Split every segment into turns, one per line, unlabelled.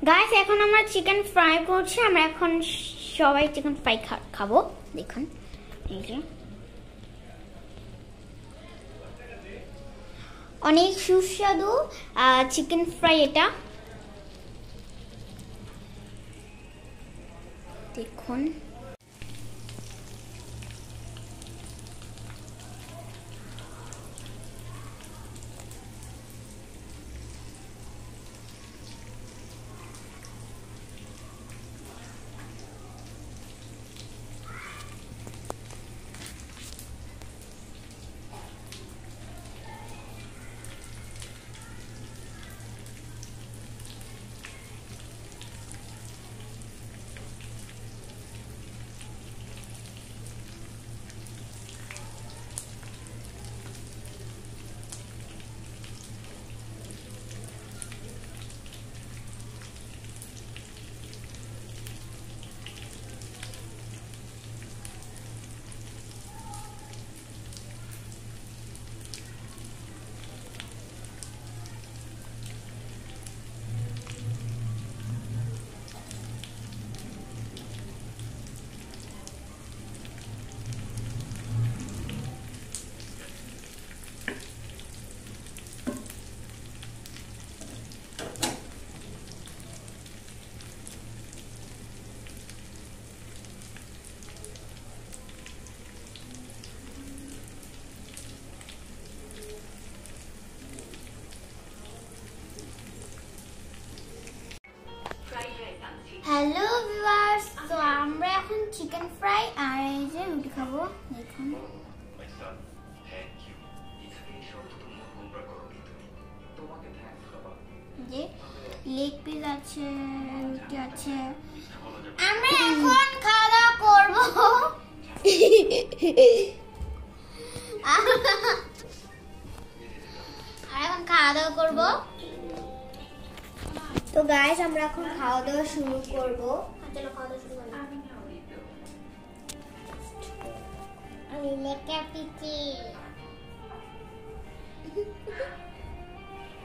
Guys এখন আমরা chicken fry করছি। আমরা এখন সবাই চিকেন ফ্রাই খাবো। দেখুন এই যে অনেক সুস্বাদু চিকেন ফ্রাই এটা। দেখুন হ্যালো ভিউয়ার্স, তো আমরা এখন চিকেন ফ্রাই আর এই যে রুটি খাবো। দেখুন যে লেগ পিস আছে, রুটি আছে। আমরা এখন খাওয়া দাওয়া করবো। আর এখন খাওয়া দাওয়া করবো। তো গাইস আমরা এখন খাওয়া দাওয়া শুরু করব। চলো খাওয়া দাওয়া শুরু করি। আমি লেকে পিচি।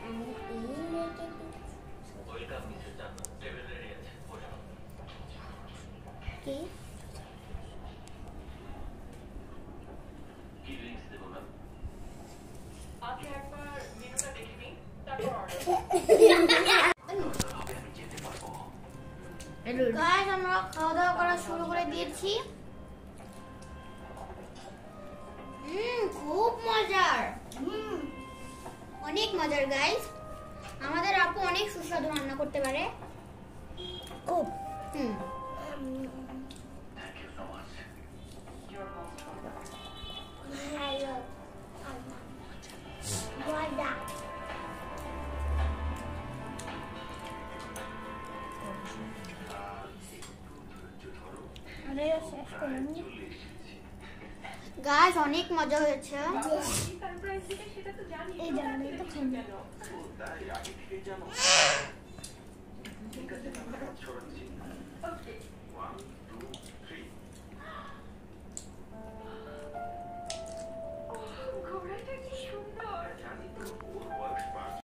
আমি এই লেকে পিচি। ওয়েলকাম মিসেস জান্নাত, টেবিল রেডি আছে, বসুন। কি কি ড্রিঙ্কস দেব ম্যাম? আগে একবার মেনুটা দেখে নিন, তারপর অর্ডার। গাইস আমরা খাওয়া দাওয়া করা শুরু করে দিয়েছি। খুব মজার, অনেক মজার গাইস। আমাদের আপু অনেক সুস্বাদু রান্না করতে পারে। খুব thank you so much. Your most welcome. Guys অনেক মজা হয়েছে। এই জানি তো